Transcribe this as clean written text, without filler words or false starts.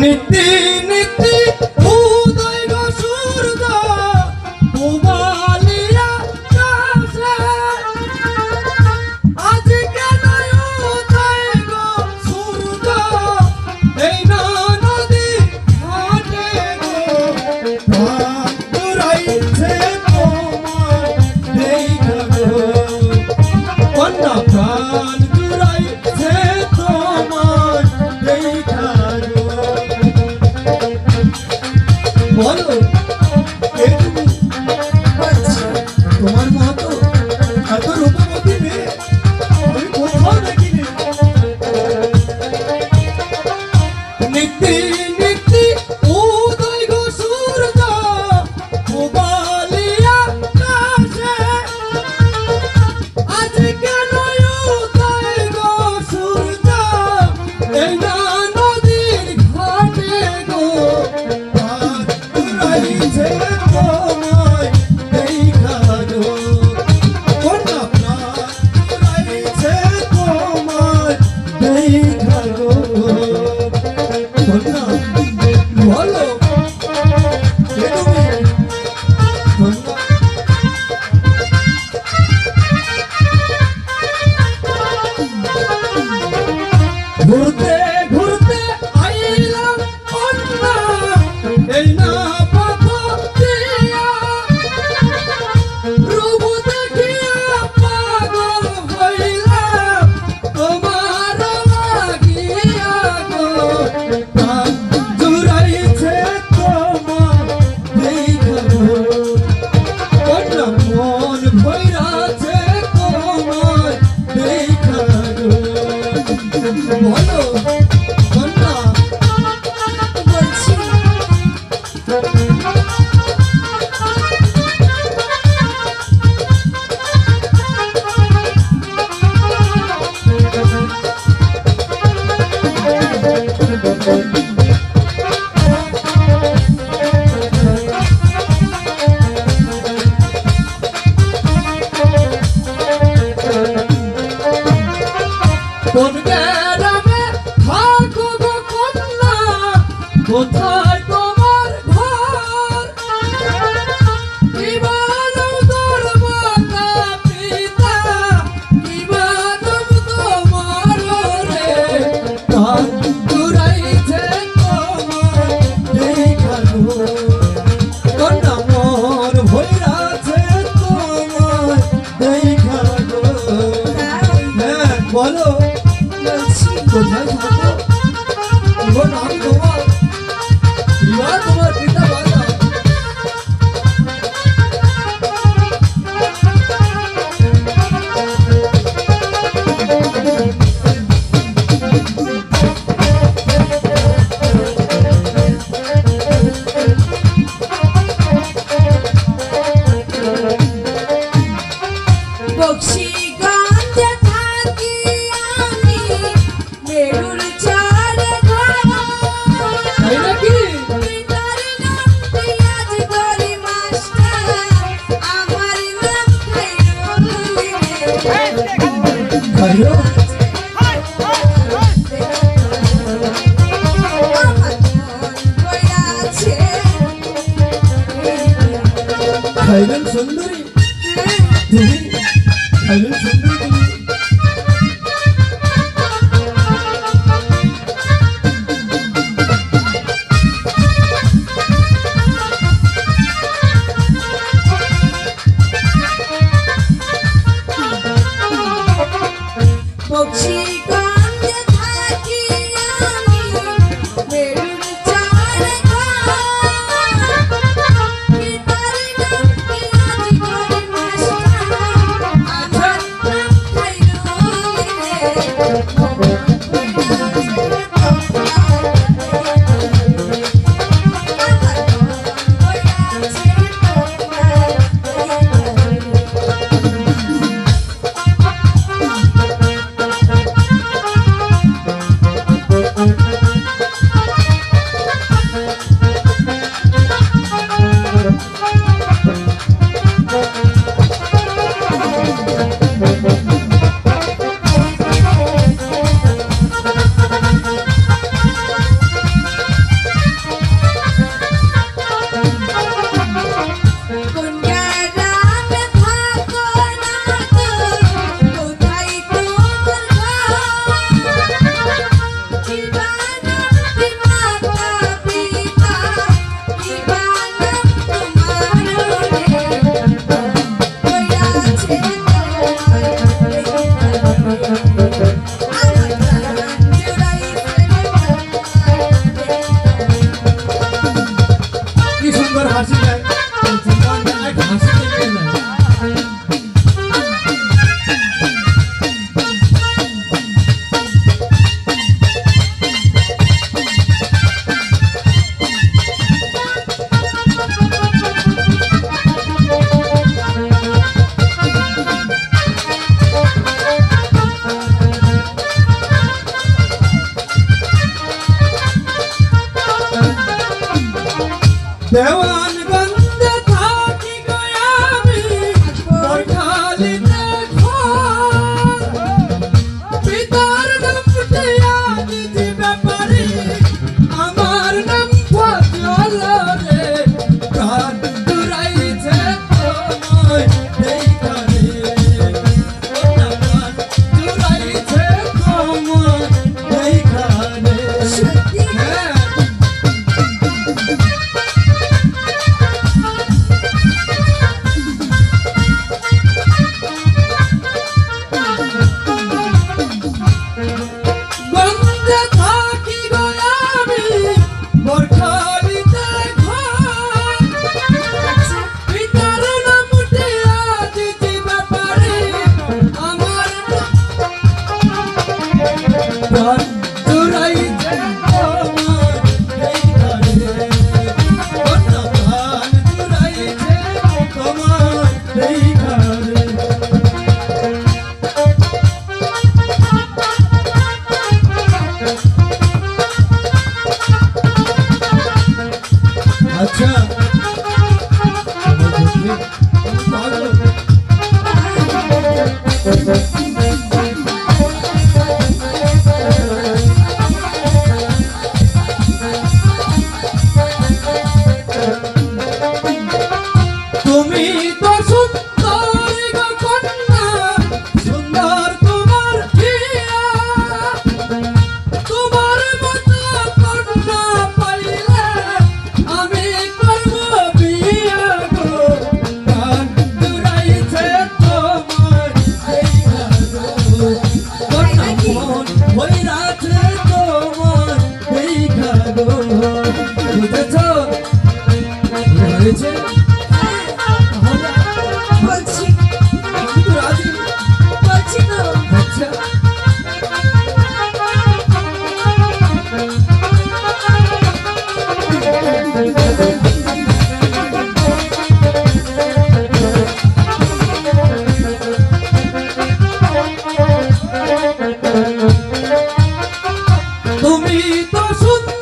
নীতি নীতি উদয় গো সূর্য ডুবালিয়া কাছে আজ কেন উদয় গো সূর্য এই না নদী ঘাটে গো প্রাণ জুড়াইছে তোমার দেখা গো কন্যা প্রাণ জুড়াইছে তোমার দেখা গো বলো এইটুকু তোমার মতো এত রূপবতী মেয়ে আমি কোথাও দেখিনি নীতি নীতি উদয় গো সূর্য ডুবালিয়া কাছে আজ কেন উদয় গো সূর্য এই না নদীর ঘাটে গো প্রাণ জুড়াইছে তোমায় দেখা গো কন্যা প্রাণ জুড়াইছে তোমায় দেখা গো কন্যা বলো কে তুমি কন্যা ঘুরতে ঘুরতে আইলাম কন্যা এই না পথ দিয়া রূপ দেখিয়া পাগল হইলাম তোমার লাগিয়া গো প্রাণ জুড়াইছে তোমার দেখা গো কন্যা মন ভৈরাছে তোমার দেখা গো বলো কন্যা বলছি কোন গ্রামে থাকো গো কন্যা কোথায় তোমার ঘর কি মানব তোর মাতা পিতা কি মানব তোমার রে প্রাণ জুড়াইছে তোমার দেখা গো কন্যা মন ভৈরাছে তোমার দেখা গো হ্যাঁ বলো বলছি কোথায় থাকো ওর নাম তোমার বিবাহ তোমার পিতা বাবা বক্সিগঞ্জে থাকি আমি মেরুর চারে ঘর তাই নাকি পিতার নাম পিয়াজ গরি মাস্টার আমার নাম খাইরুল খাইরো আমার মন বইরাছে খাইরুল সুন্দরী তুমি খাইরুল সুন্দরী তুমি বক্সিগঞ্জে থাকি আমি মেরুর চারে ঘর পিতার নাম পিয়াজ গরি মাস্টার আমার নাম দেওয়ানগঞ্জে থাকি গো আমি বরখালিতে ঘর পিতার নামটি আজ দিবে পারি আমার নাম ফজল রে প্রাণ জুড়াইছে তোমায় এইখানে প্রাণ জুড়াইছে তোমায় এইখানে সত্যি হ্যাঁ গঞ্জে থাকি গো আমি বরখালিতে ঘর পিতার নামটি আজ দিবে পারি আমার প্রাণ জুড়াইছে তোমায় এইখানে প্রাণ জুড়াইছে তোমায় এইখানে আচ্ছা ভালো তুমি তো সুন্দর গো কন্যা সুন্দর তোমার হিয়া তোমার মতো কন্যা পাইলে আমি করব বিয়া গো প্রাণ জুড়াইছে তোমার এইখানে কন্যা মন হইরাছে তোমার এইখানে বুঝেছ হয়েছে বলছি আমি তো রাজি বলছি তো আচ্ছা তুমি তো সুন্দর